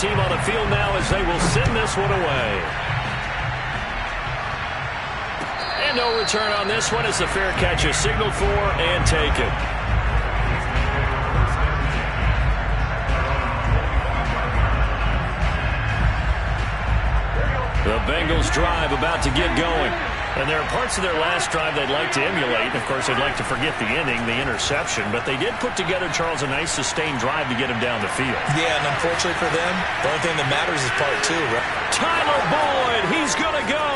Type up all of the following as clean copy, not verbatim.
team on the field now as they will send this one away. And no return on this one as the fair catch is signaled for and taken. The Bengals drive about to get going. And there are parts of their last drive they'd like to emulate. Of course, they'd like to forget the ending, the interception. But they did put together, Charles, a nice sustained drive to get him down the field. Yeah, and unfortunately for them, the only thing that matters is part two, right? Tyler Boyd, he's going to go.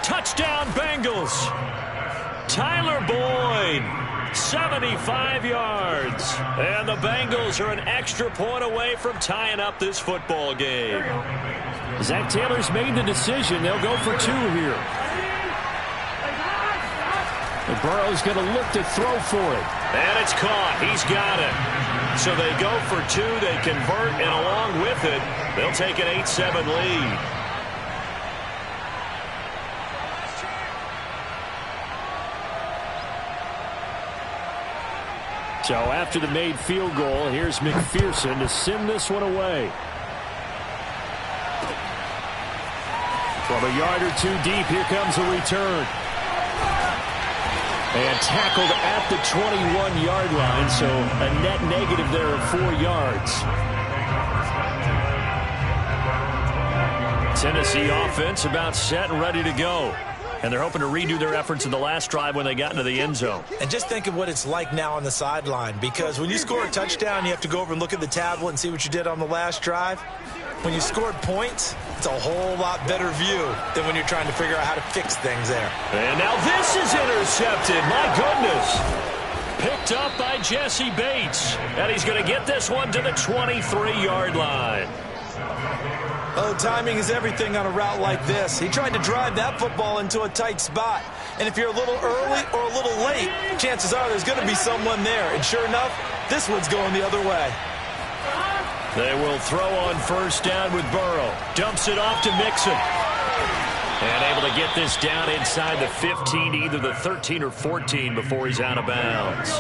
Touchdown, Bengals. Tyler Boyd, 75 yards. And the Bengals are an extra point away from tying up this football game. Zach Taylor's made the decision. They'll go for two here. And Burrow's going to look to throw for it. And it's caught. He's got it. So they go for two. They convert, and along with it, they'll take an 8-7 lead. So after the made field goal, here's McPherson to send this one away. From a yard or two deep, here comes a return. And tackled at the 21-yard line, so a net negative there of 4 yards. Tennessee offense about set and ready to go. And they're hoping to redo their efforts in the last drive when they got into the end zone. And just think of what it's like now on the sideline, because when you score a touchdown, you have to go over and look at the tablet and see what you did on the last drive. When you scored points, it's a whole lot better view than when you're trying to figure out how to fix things there. And now this is intercepted. My goodness. Picked up by Jesse Bates. And he's going to get this one to the 23-yard line. Oh, timing is everything on a route like this. He tried to drive that football into a tight spot. And if you're a little early or a little late, chances are there's going to be someone there. And sure enough, this one's going the other way. They will throw on first down with Burrow. Dumps it off to Mixon. And able to get this down inside the 15, either the 13 or 14 before he's out of bounds.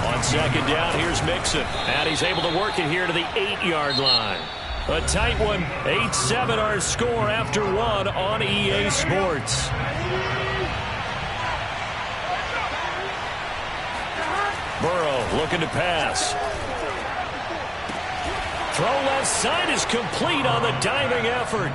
On second down, here's Mixon. And he's able to work it here to the 8-yard line. A tight one. 8-7 our score after one on EA Sports. Burrow looking to pass. Throw left side is complete on the diving effort.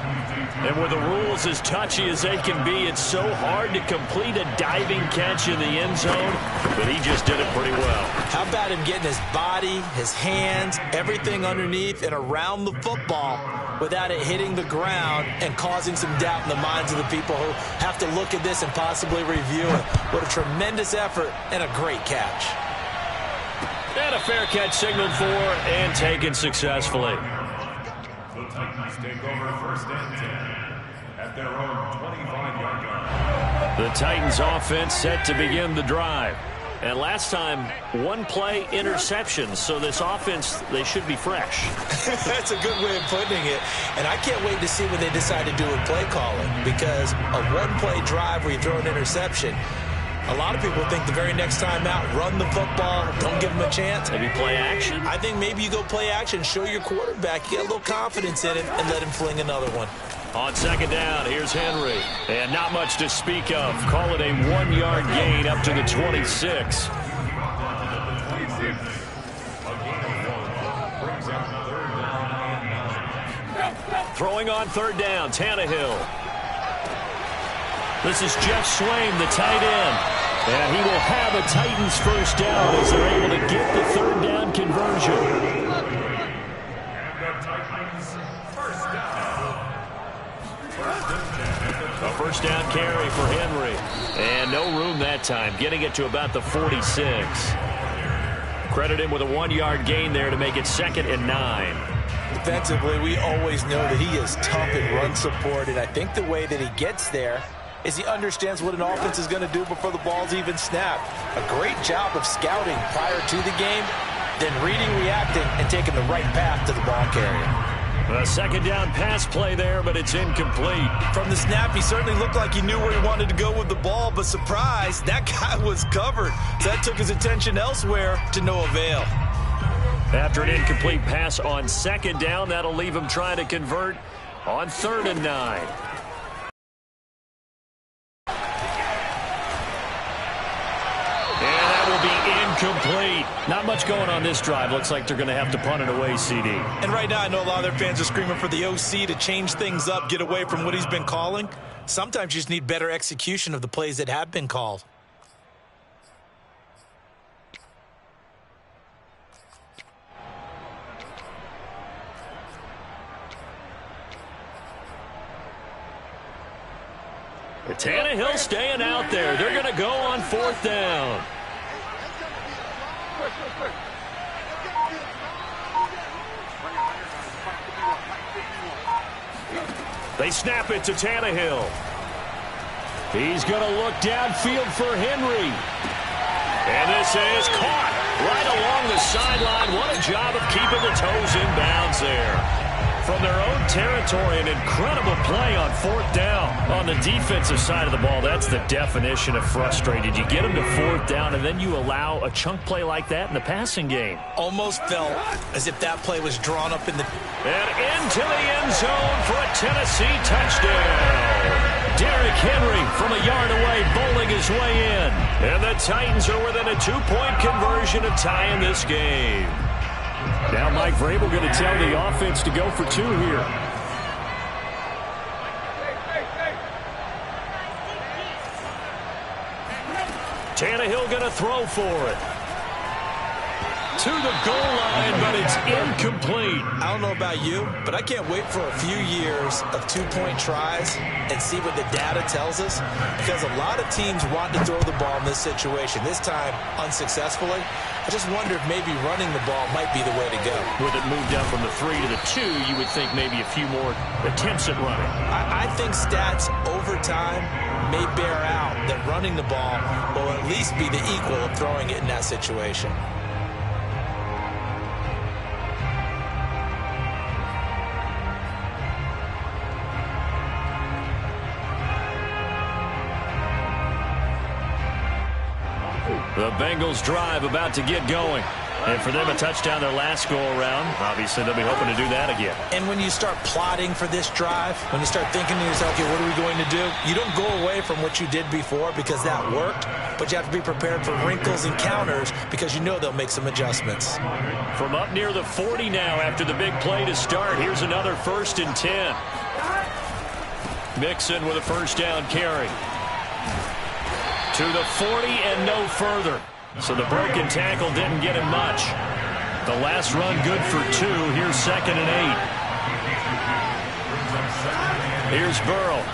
And with the rules as touchy as they can be, it's so hard to complete a diving catch in the end zone, but he just did it pretty well. How about him getting his body, his hands, everything underneath and around the football without it hitting the ground and causing some doubt in the minds of the people who have to look at this and possibly review it. What a tremendous effort and a great catch. And a fair catch signaled for and taken successfully. The Titans take over first and 10 at their own 25-yard line. The Titans offense set to begin the drive. And last time, one play interception. So this offense, they should be fresh. That's a good way of putting it. And I can't wait to see what they decide to do with play calling, because a one-play drive where you throw an interception, a lot of people think the very next time out, run the football, don't give him a chance. Maybe play action? I think maybe you go play action, show your quarterback, get a little confidence in him, and let him fling another one. On second down, here's Henry. And not much to speak of. Call it a 1-yard gain up to the 26. Throwing on third down, Tannehill. This is Jeff Swaim, the tight end. And he will have a Titans first down as they're able to get the third down conversion. A first down carry for Henry. And no room that time, getting it to about the 46. Credit him with a 1-yard gain there to make it 2nd and 9. Defensively, we always know that he is tough in run support, and I think the way that he gets there is he understands what an offense is going to do before the ball's even snapped. A great job of scouting prior to the game, then reading, reacting, and taking the right path to the ball carrier. A second down pass play there, but it's incomplete. From the snap, he certainly looked like he knew where he wanted to go with the ball, but surprise, that guy was covered. So that took his attention elsewhere to no avail. After an incomplete pass on second down, that'll leave him trying to convert on 3rd and 9. Complete. Not much going on this drive. Looks like they're going to have to punt it away, CD. And right now, I know a lot of their fans are screaming for the OC to change things up, get away from what he's been calling. Sometimes you just need better execution of the plays that have been called. Tannehill staying out there. They're going to go on 4th down. They snap it to Tannehill. He's going to look downfield for Henry. And this is caught right along the sideline. What a job of keeping the toes in bounds there. From their own territory, an incredible play on 4th down. On the defensive side of the ball, that's the definition of frustrated. You get them to 4th down, and then you allow a chunk play like that in the passing game. Almost felt as if that play was drawn up in the... And into the end zone for a Tennessee touchdown. Derrick Henry from a yard away, bowling his way in. And the Titans are within a 2-point conversion of tying this game. Now Mike Vrabel going to tell the offense to go for 2 here. Tannehill going to throw for it. To the goal line, but it's incomplete. I don't know about you, but I can't wait for a few years of 2-point tries and see what the data tells us, because a lot of teams want to throw the ball in this situation. This time, unsuccessfully. I just wonder if maybe running the ball might be the way to go. With it moved down from the 3 to the 2, you would think maybe a few more attempts at running. I think stats over time may bear out that running the ball will at least be the equal of throwing it in that situation. The Bengals drive about to get going. And for them, a touchdown their last go-around. Obviously, they'll be hoping to do that again. And when you start plotting for this drive, when you start thinking to yourself, okay, what are we going to do? You don't go away from what you did before because that worked, but you have to be prepared for wrinkles and counters because you know they'll make some adjustments. From up near the 40 now after the big play to start, here's another 1st and 10. Mixon with a first down carry. To the 40 and no further. So the broken tackle didn't get him much. The last run good for 2. Here's 2nd and 8. Here's Burrow.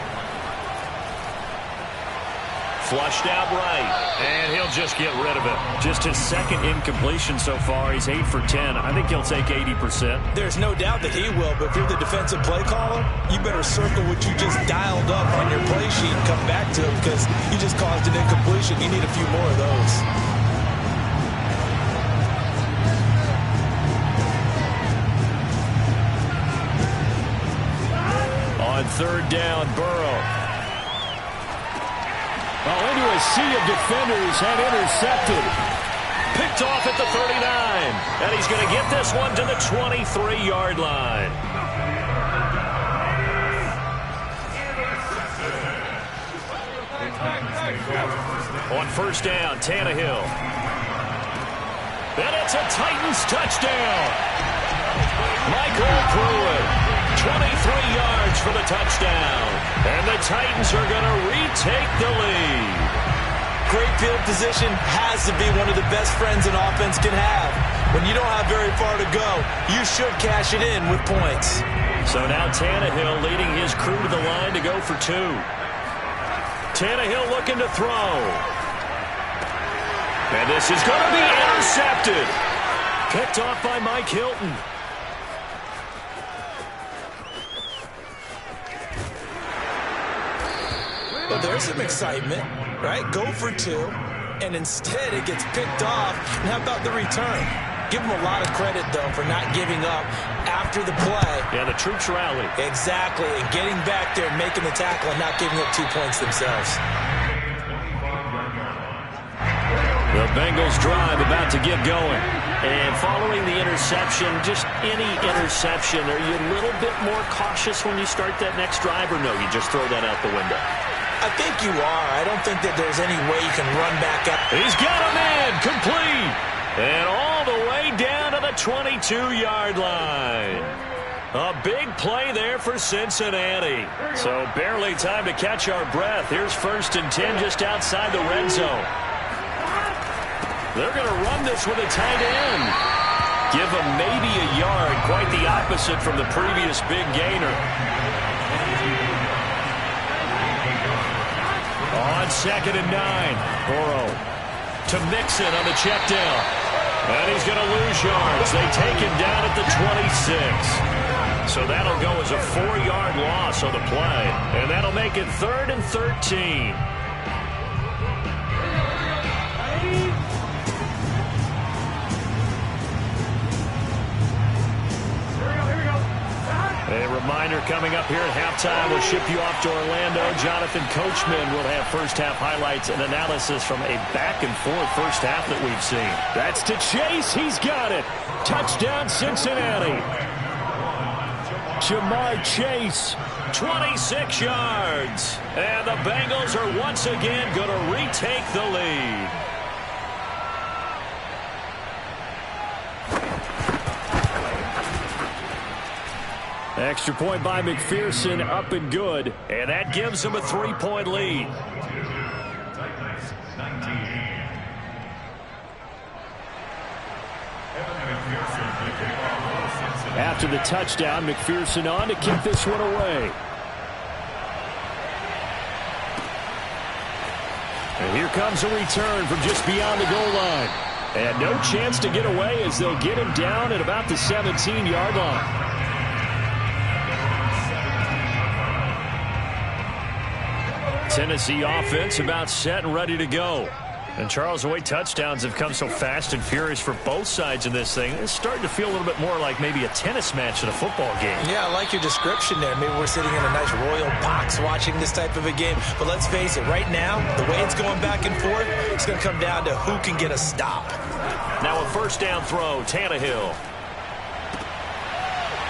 Flushed out right. And he'll just get rid of it. Just his 2nd incompletion so far. He's 8 for 10. I think he'll take 80%. There's no doubt that he will, but if you're the defensive play caller, you better circle what you just dialed up on your play sheet and come back to it because you just caused an incompletion. You need a few more of those. On 3rd down, Burrow. Into a sea of defenders and intercepted. Picked off at the 39. And he's going to get this one to the 23-yard line. On 1st down, Tannehill. And it's a Titans touchdown. Michael Pruitt. 23 yards for the touchdown. And the Titans are going to retake the lead. Great field position has to be one of the best friends an offense can have. When you don't have very far to go, you should cash it in with points. So now Tannehill leading his crew to the line to go for 2. Tannehill looking to throw. And this is going to be intercepted. Picked off by Mike Hilton. Well, there's some excitement, right? Go for 2, and instead it gets picked off. And how about the return? Give him a lot of credit, though, for not giving up after the play. Yeah, the troops rally. Exactly, and getting back there and making the tackle and not giving up 2 points themselves. The Bengals drive about to get going. And following the interception, just any interception, are you a little bit more cautious when you start that next drive, or no, you just throw that out the window? I think you are. I don't think that there's any way you can run back up. He's got him in, complete. And all the way down to the 22-yard line. A big play there for Cincinnati. So barely time to catch our breath. Here's 1st and 10 just outside the red zone. They're going to run this with a tight end. Give him maybe a yard. Quite the opposite from the previous big gainer. On 2nd and 9. Burrow to Mixon on the check down. And he's going to lose yards. They take him down at the 26. So that'll go as a 4-yard loss on the play. And that'll make it 3rd and 13. A reminder coming up here at halftime. We'll ship you off to Orlando. Jonathan Coachman will have first-half highlights and analysis from a back-and-forth first half that we've seen. That's to Chase. He's got it. Touchdown, Cincinnati. Jamar Chase, 26 yards. And the Bengals are once again going to retake the lead. Extra point by McPherson, up and good. And that gives them a 3-point lead. After the touchdown, McPherson on to kick this one away. And here comes a return from just beyond the goal line. And no chance to get away as they'll get him down at about the 17-yard line. Tennessee offense about set and ready to go. And Charles, the way touchdowns have come so fast and furious for both sides in this thing, it's starting to feel a little bit more like maybe a tennis match than a football game. Yeah, I like your description there. Maybe we're sitting in a nice royal box watching this type of a game. But let's face it, right now, the way it's going back and forth, it's going to come down to who can get a stop. Now a first down throw, Tannehill.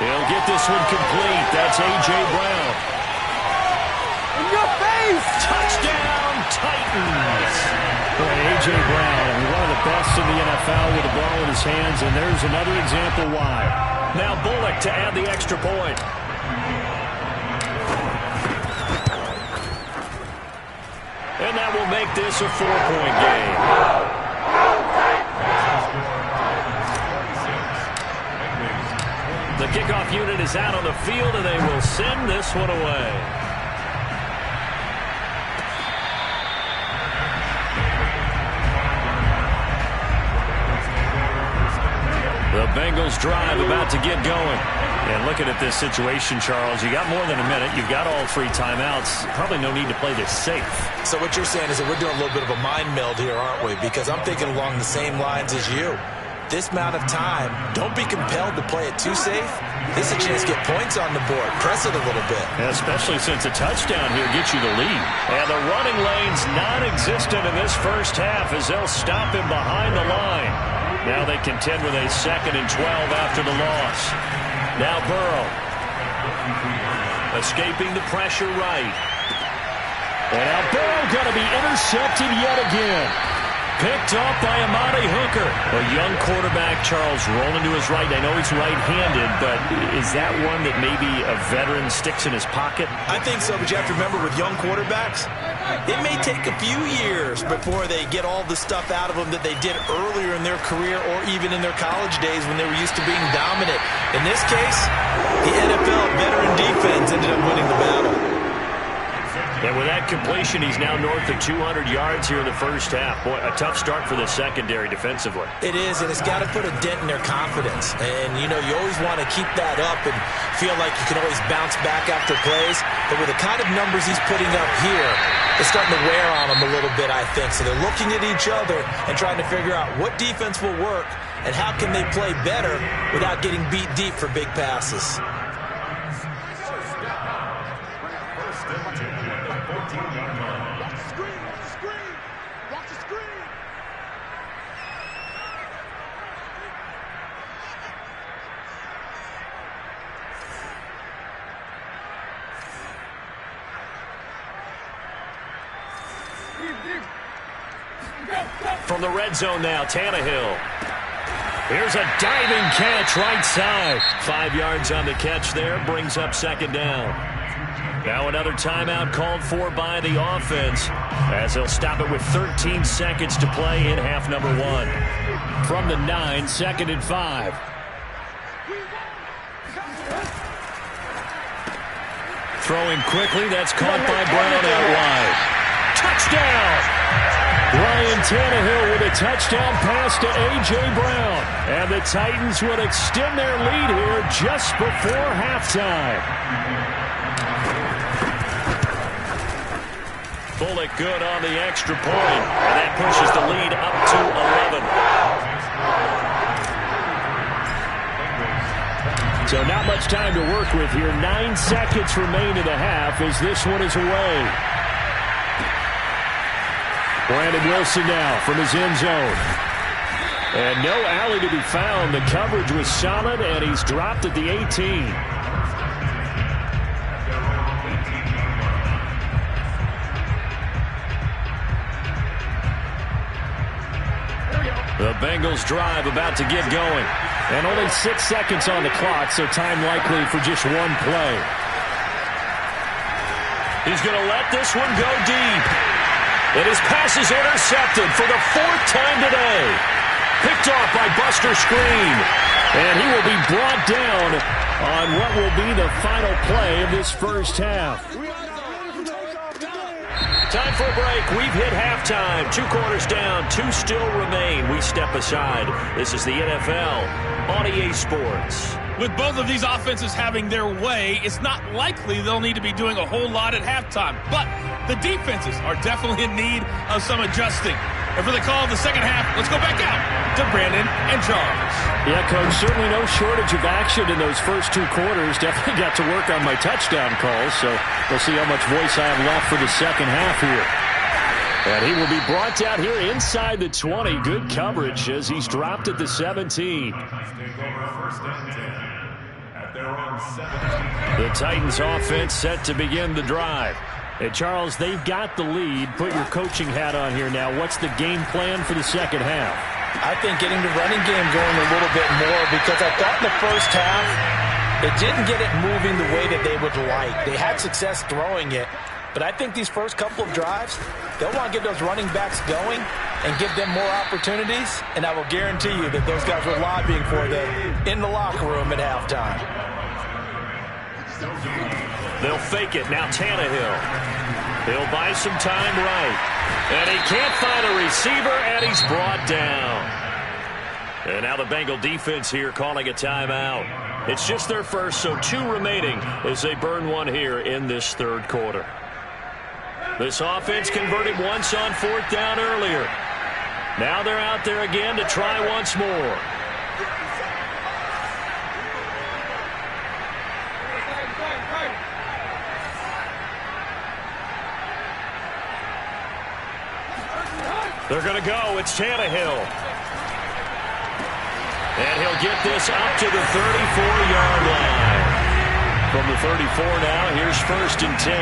He'll get this one complete. That's A.J. Brown. In your face! Touchdown, Titans! A.J. Brown, one of the best in the NFL with the ball in his hands, and there's another example why. Now Bullock to add the extra point. And that will make this a 4-point game. The kickoff unit is out on the field, and they will send this one away. The Bengals drive about to get going. And looking at this situation, Charles, you got more than a minute. You've got all 3 timeouts. Probably no need to play this safe. So what you're saying is that we're doing a little bit of a mind meld here, aren't we? Because I'm thinking along the same lines as you. This amount of time, don't be compelled to play it too safe. This is a chance to get points on the board. Press it a little bit. Yeah, especially since a touchdown here gets you the lead. And the running lane's non-existent in this first half as they'll stop him behind the line. Now they contend with a 2nd and 12 after the loss. Now Burrow. Escaping the pressure right. And now Burrow going to be intercepted yet again. Picked off by Amani Hooker. A young quarterback, Charles, rolling to his right. I know he's right-handed, but is that one that maybe a veteran sticks in his pocket? I think so, but you have to remember with young quarterbacks, it may take a few years before they get all the stuff out of them that they did earlier in their career or even in their college days when they were used to being dominant. In this case, the NFL veteran defense ended up winning the battle. And with that completion, he's now north of 200 yards here in the first half. Boy, a tough start for the secondary defensively. It is, and it's got to put a dent in their confidence. And, you know, you always want to keep that up and feel like you can always bounce back after plays. But with the kind of numbers he's putting up here, it's starting to wear on them a little bit, I think. So they're looking at each other and trying to figure out what defense will work and how can they play better without getting beat deep for big passes. From the red zone now, Tannehill. Here's a diving catch right side. 5 yards on the catch there, brings up second down. Now another timeout called for by the offense, as they'll stop it with 13 seconds to play in half number 1. From the 9, 2nd and 5. Throwing quickly, that's caught by Brown out wide. Touchdown! Ryan Tannehill with a touchdown pass to A.J. Brown. And the Titans will extend their lead here just before halftime. Bullock good on the extra point. And that pushes the lead up to 11. So not much time to work with here. 9 seconds remain in the half as this one is away. Brandon Wilson now from his end zone. And no alley to be found. The coverage was solid, and he's dropped at the 18. The Bengals drive about to get going. And only 6 seconds on the clock, so time likely for just one play. He's going to let this one go deep. And his pass is intercepted for the 4th time today. Picked off by Buster Skrine. And he will be brought down on what will be the final play of this first half. Time for a break. We've hit halftime. 2 quarters down. 2 still remain. We step aside. This is the NFL on EA Sports. With both of these offenses having their way, it's not likely they'll need to be doing a whole lot at halftime. But the defenses are definitely in need of some adjusting. And for the call of the second half, let's go back out to Brandon and Charles. Yeah, Coach, certainly no shortage of action in those first 2 quarters. Definitely got to work on my touchdown calls, so we'll see how much voice I have left for the second half here. And he will be brought down here inside the 20. Good coverage as he's dropped at the 17. The Titans offense set to begin the drive. And Charles, they've got the lead. Put your coaching hat on here now. What's the game plan for the second half? I think getting the running game going a little bit more, because I thought in the first half it didn't get it moving the way that they would like. They had success throwing it, but I think these first couple of drives, they'll want to get those running backs going and give them more opportunities, and I will guarantee you that those guys were lobbying for them in the locker room at halftime. They'll fake it. Now Tannehill. He'll buy some time right. And he can't find a receiver, and he's brought down. And now the Bengal defense here calling a timeout. It's just their first, so 2 remaining as they burn one here in this third quarter. This offense converted once on 4th down earlier. Now they're out there again to try once more. They're going to go. It's Tannehill. And he'll get this up to the 34-yard line. From the 34 now, here's 1st and 10.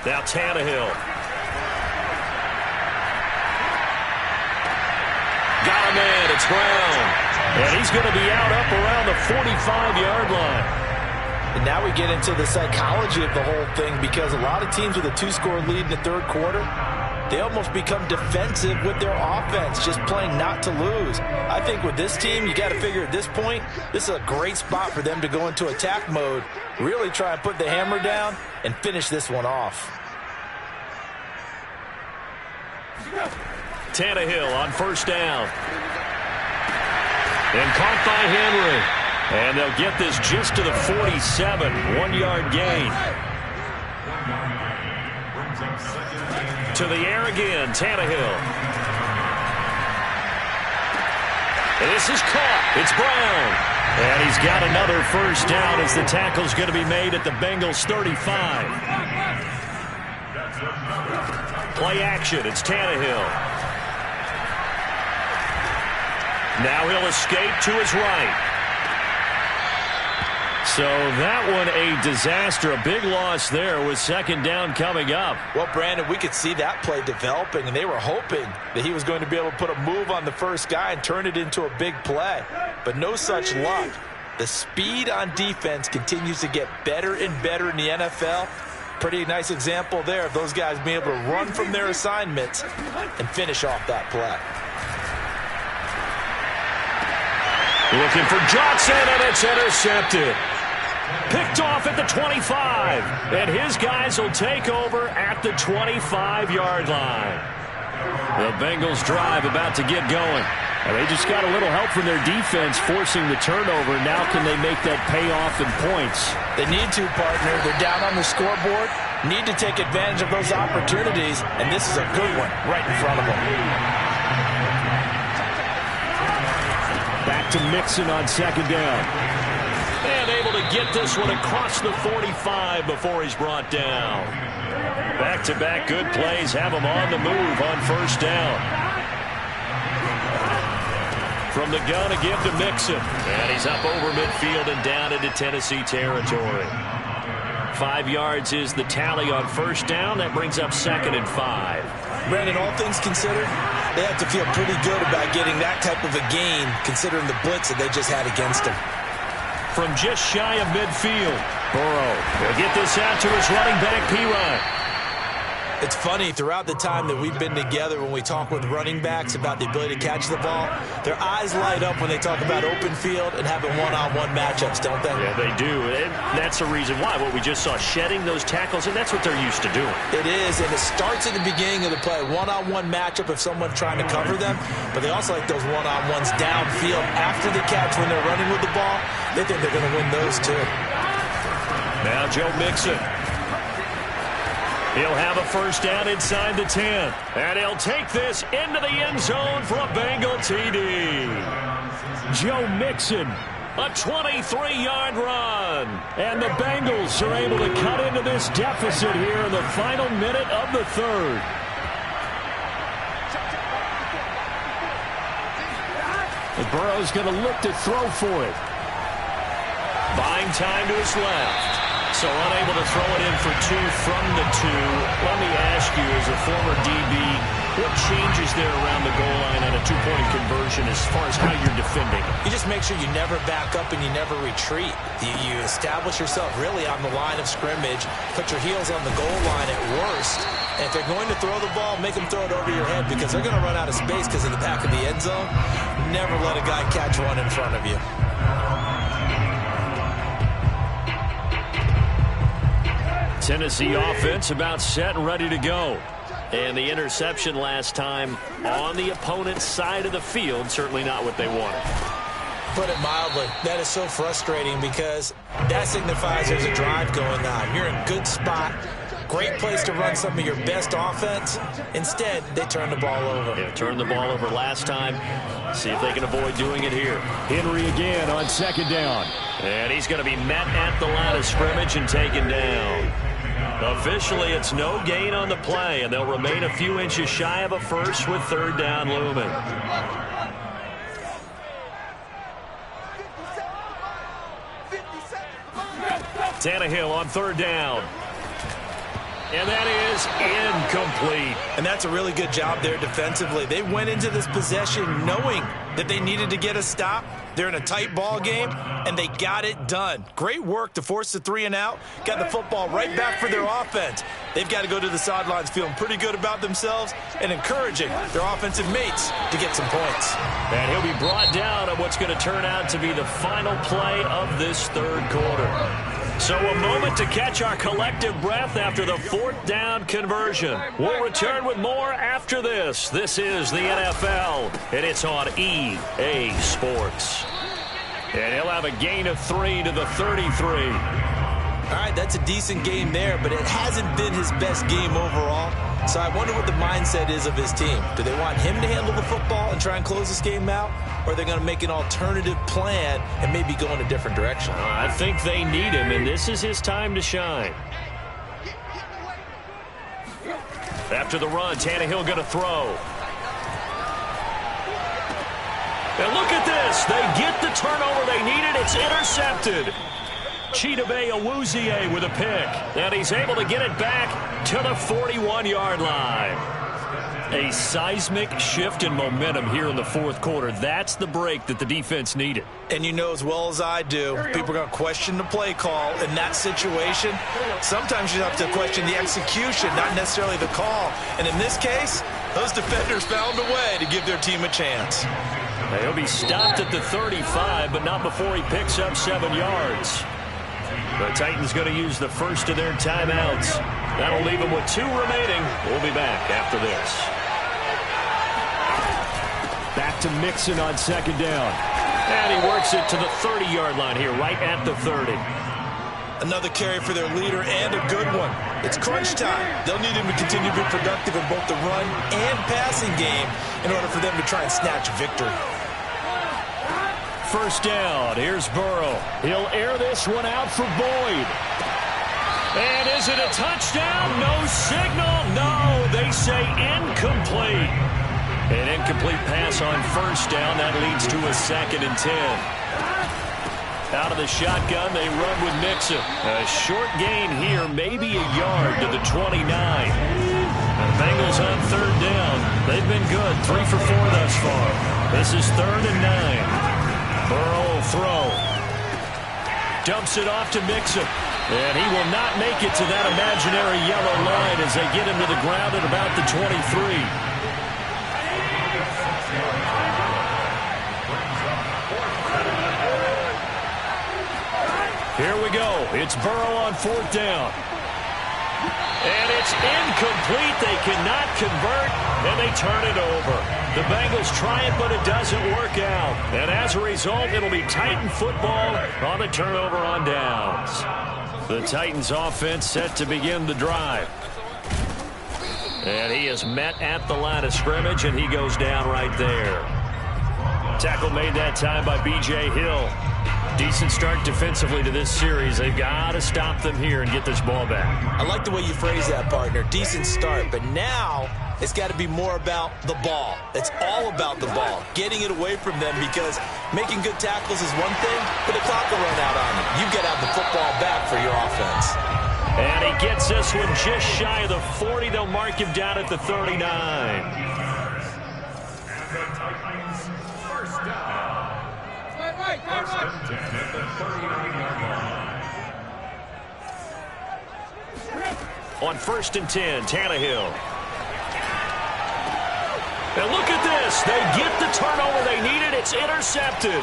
Now Tannehill. Got a man. It's Brown. And he's going to be out up around the 45-yard line. And now we get into the psychology of the whole thing, because a lot of teams with a 2-score lead in the third quarter, they almost become defensive with their offense, just playing not to lose. I think with this team, you got to figure at this point, this is a great spot for them to go into attack mode, really try and put the hammer down and finish this one off. Tannehill on first down. And caught by Henry. And they'll get this just to the 47. 1-yard gain. To the air again, Tannehill. And this is caught. It's Brown. And he's got another first down as the tackle's going to be made at the Bengals 35. Play action. It's Tannehill. Now he'll escape to his right. So that one a disaster. A big loss there with second down coming up. Well, Brandon, we could see that play developing, and they were hoping that he was going to be able to put a move on the first guy and turn it into a big play. But no such luck. The speed on defense continues to get better and better in the NFL. Pretty nice example there of those guys being able to run from their assignments and finish off that play. Looking for Johnson, and it's intercepted. Picked off at the 25. And his guys will take over at the 25-yard line. The Bengals drive about to get going. And they just got a little help from their defense forcing the turnover. Now can they make that pay off in points? They need to, partner. They're down on the scoreboard. Need to take advantage of those opportunities. And this is a good one right in front of them. Back to Mixon on second down. And able to get this one across the 45 before he's brought down. Back-to-back good plays have him on the move on first down. From the gun, a give to Mixon. And he's up over midfield and down into Tennessee territory. 5 yards is the tally on first down. That brings up 2nd and 5. Brandon, all things considered, they have to feel pretty good about getting that type of a gain, considering the blitz that they just had against them. From just shy of midfield, Burrow will get this out to his running back, P-Ryan. It's funny, throughout the time that we've been together, when we talk with running backs about the ability to catch the ball, their eyes light up when they talk about open field and having one-on-one matchups, don't they? Yeah, they do. And that's the reason why. What we just saw, shedding those tackles, and that's what they're used to doing. It is, and it starts at the beginning of the play. One-on-one matchup if someone's trying to cover them, but they also like those one-on-ones downfield after the catch when they're running with the ball. They think they're going to win those, too. Now Joe Mixon. He'll have a first down inside the 10. And he'll take this into the end zone for a Bengal TD. Joe Mixon, a 23-yard run. And the Bengals are able to cut into this deficit here in the final minute of the third. And Burrow's going to look to throw for it. Buying time to his left. So unable to throw it in for 2 from the 2. Let me ask you, as a former DB, what changes there around the goal line on a 2-point conversion as far as how you're defending? You just make sure you never back up and you never retreat. You establish yourself really on the line of scrimmage, put your heels on the goal line at worst. And if they're going to throw the ball, make them throw it over your head because they're going to run out of space because of the back of the end zone. Never let a guy catch one in front of you. Tennessee offense about set and ready to go. And the interception last time on the opponent's side of the field, certainly not what they wanted. Put it mildly, that is so frustrating because that signifies there's a drive going on. You're in a good spot, great place to run some of your best offense. Instead, they turn the ball over. Yeah, turned the ball over last time. See if they can avoid doing it here. Henry again on second down. And he's going to be met at the line of scrimmage and taken down. Officially, it's no gain on the play, and they'll remain a few inches shy of a first with third down looming. Tannehill on third down. And that is incomplete. And that's a really good job there defensively. They went into this possession knowing that they needed to get a stop. They're in a tight ball game, and they got it done. Great work to force the 3 and out. Got the football right back for their offense. They've got to go to the sidelines feeling pretty good about themselves and encouraging their offensive mates to get some points. And he'll be brought down on what's going to turn out to be the final play of this third quarter. So a moment to catch our collective breath after the 4th down conversion. We'll return with more after this. This is the NFL, and it's on EA Sports. And he'll have a gain of 3 to the 33. All right, that's a decent game there, but it hasn't been his best game overall. So I wonder what the mindset is of his team. Do they want him to handle the football and try and close this game out? Or are they going to make an alternative plan and maybe go in a different direction? I think they need him, and this is his time to shine. After the run, Tannehill going to throw. And look at this. They get the turnover they needed. It's intercepted. Chidobe Awuzie with a pick. And he's able to get it back to the 41-yard line. A seismic shift in momentum here in the fourth quarter. That's the break that the defense needed. And you know as well as I do, people are going to question the play call in that situation. Sometimes you have to question the execution, not necessarily the call. And in this case, those defenders found a way to give their team a chance. He'll be stopped at the 35, but not before he picks up 7 yards. The Titans going to use the first of their timeouts. That'll leave them with 2 remaining. We'll be back after this. Back to Mixon on 2nd down. And he works it to the 30-yard line here, right at the 30. Another carry for their leader and a good one. It's crunch time. They'll need him to continue to be productive in both the run and passing game in order for them to try and snatch victory. First down. Here's Burrow. He'll air this one out for Boyd. And is it a touchdown? No signal. No, they say incomplete. An incomplete pass on first down. That leads to a 2nd and 10. Out of the shotgun, they run with Mixon. A short gain here, maybe a yard to the 29. The Bengals on 3rd down. They've been good, 3 for 4 thus far. This is 3rd and 9. Burrow will throw. Dumps it off to Mixon. And he will not make it to that imaginary yellow line as they get him to the ground at about the 23. Here we go. It's Burrow on 4th down. And it's incomplete. They cannot convert, and they turn it over. The Bengals try it, but it doesn't work out. And as a result, it'll be Titan football on the turnover on downs. The Titans offense set to begin the drive. And he is met at the line of scrimmage, and he goes down right there. Tackle made that time by B.J. Hill. Decent start defensively to this series. They've got to stop them here and get this ball back. I like the way you phrase that, partner. Decent start. But now it's got to be more about the ball. It's all about the ball. Getting it away from them, because making good tackles is one thing, but the clock will run out on you. You've got to have the football back for your offense. And he gets this one just shy of the 40. They'll mark him down at the 39. On 1st and 10, Tannehill. And look at this. They get the turnover they needed. It's intercepted.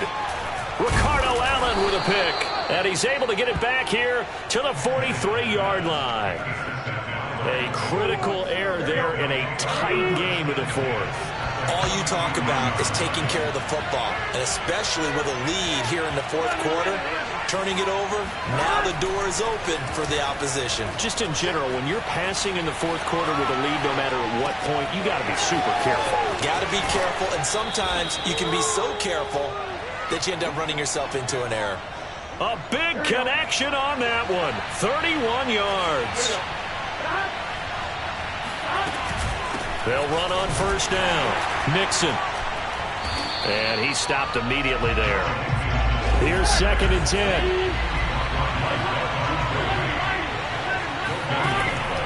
Ricardo Allen with a pick. And he's able to get it back here to the 43-yard line. A critical error there in a tight game of the fourth. All you talk about is taking care of the football, and especially with a lead here in the fourth quarter, turning it over, now the door is open for the opposition. Just in general, when you're passing in the fourth quarter with a lead, no matter at what point, you got to be super careful. Got to be careful, and sometimes you can be so careful that you end up running yourself into an error. A big connection on that one. 31 yards. They'll run on first down. Mixon. And he stopped immediately there. Here's 2nd and 10.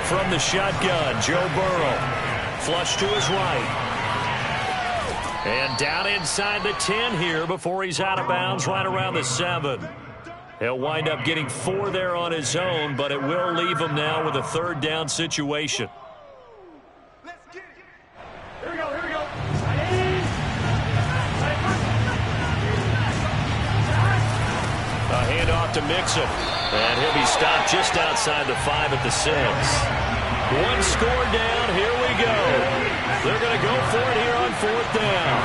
From the shotgun, Joe Burrow. Flush to his right. And down inside the 10 here before he's out of bounds right around the 7. He'll wind up getting 4 there on his own, but it will leave him now with a third down situation. Here we go. A handoff to Mixon. And he'll be stopped just outside the 5 at the 6. 1 score down. Here we go. They're going to go for it here on 4th down.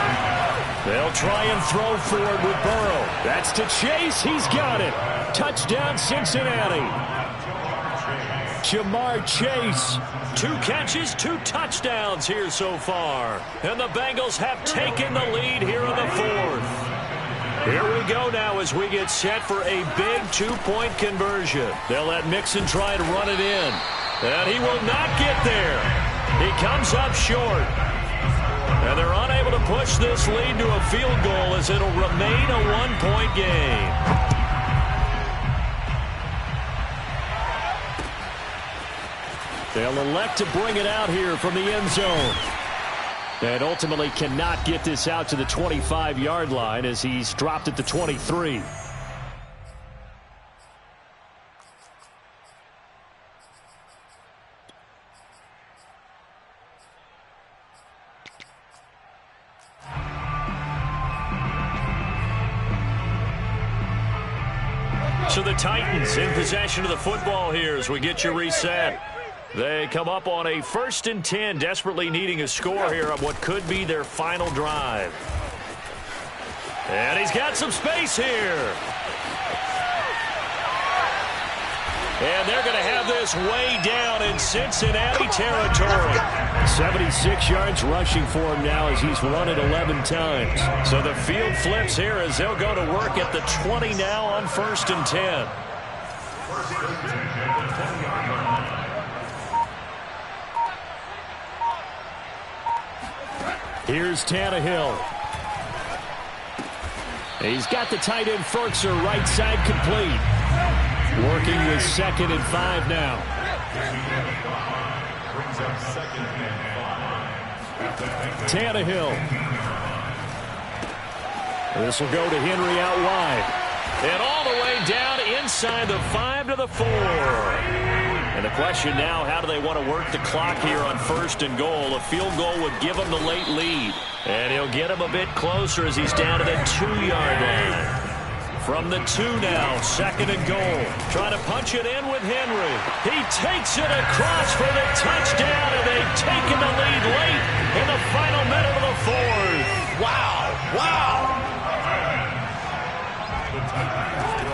They'll try and throw for it with Burrow. That's to Chase. He's got it. Touchdown, Cincinnati. Jamar Chase. 2 catches, 2 touchdowns here so far. And the Bengals have taken the lead here in the 4th. Here we go now as we get set for a big 2-point conversion. They'll let Mixon try to run it in. And he will not get there. He comes up short. And they're unable to push this lead to a field goal as it'll remain a 1-point game. They'll elect to bring it out here from the end zone. And ultimately cannot get this out to the 25-yard line as he's dropped at the 23. So the Titans in possession of the football here as we get you reset. They come up on a 1st and 10, desperately needing a score here on what could be their final drive. And he's got some space here. And they're going to have this way down in Cincinnati territory. 76 yards rushing for him now as he's run it 11 times. So the field flips here as they'll go to work at the 20 now on 1st and 10. Here's Tannehill. He's got the tight end Ferkser right side complete. Working with 2nd and 5 now. Tannehill. This will go to Henry out wide. And all the way down inside the 5 to the 4. And the question now, how do they want to work the clock here on 1st and goal? A field goal would give him the late lead. And he'll get him a bit closer as he's down to the 2-yard line. From the 2 now, 2nd and goal. Trying to punch it in with Henry. He takes it across for the touchdown, and they've taken the lead late in the final minute of the 4th. Wow.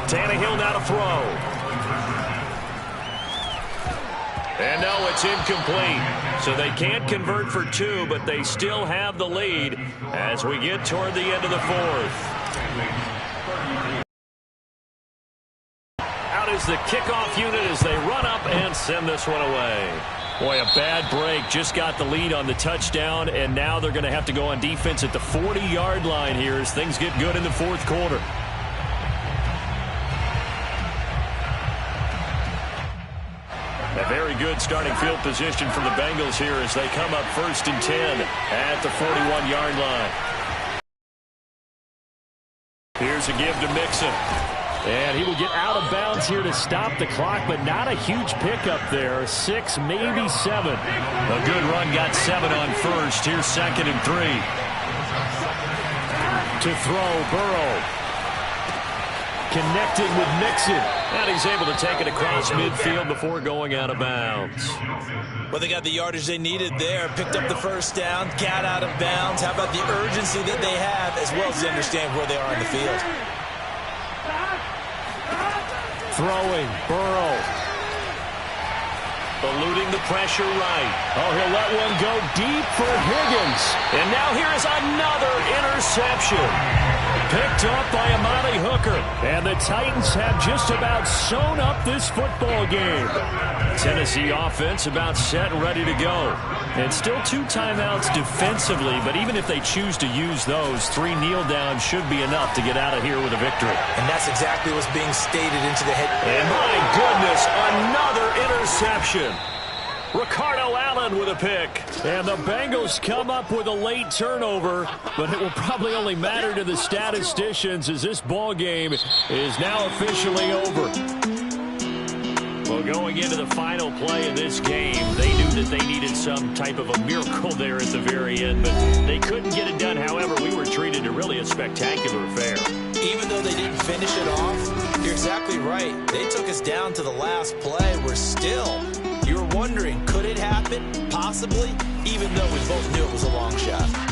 Tannehill now to throw. And no, it's incomplete. So they can't convert for 2, but they still have the lead as we get toward the end of the 4th. Out is the kickoff unit as they run up and send this one away. Boy, a bad break. Just got the lead on the touchdown, and now they're going to have to go on defense at the 40-yard line here as things get good in the 4th quarter. A very good starting field position for the Bengals here as they come up 1st and 10 at the 41-yard line. Here's a give to Mixon. And he will get out of bounds here to stop the clock, but not a huge pickup there. 6, maybe 7. A good run, got 7 on 1st. Here's 2nd and 3. To throw, Burrow. Connected with Mixon. And he's able to take it across midfield before going out of bounds. Well, they got the yardage they needed there. Picked up the 1st down, got out of bounds. How about the urgency that they have, as well as they understand where they are in the field? Throwing, Burrow. Eluding the pressure right. Oh, he'll let one go deep for Higgins. And now here is another interception. Picked up by Amani Hooker. And the Titans have just about sewn up this football game. Tennessee offense about set and ready to go. And still 2 timeouts defensively, but even if they choose to use those, 3 kneel downs should be enough to get out of here with a victory. And that's exactly what's being stated into the head. And my goodness, another interception. Ricardo Allen with a pick. And the Bengals come up with a late turnover, but it will probably only matter to the statisticians as this ball game is now officially over. Well, going into the final play of this game, they knew that they needed some type of a miracle there at the very end, but they couldn't get it done. However, we were treated to really a spectacular affair. Even though they didn't finish it off, you're exactly right. They took us down to the last play. We're still, you were wondering, could it happen? Possibly, even though we both knew it was a long shot.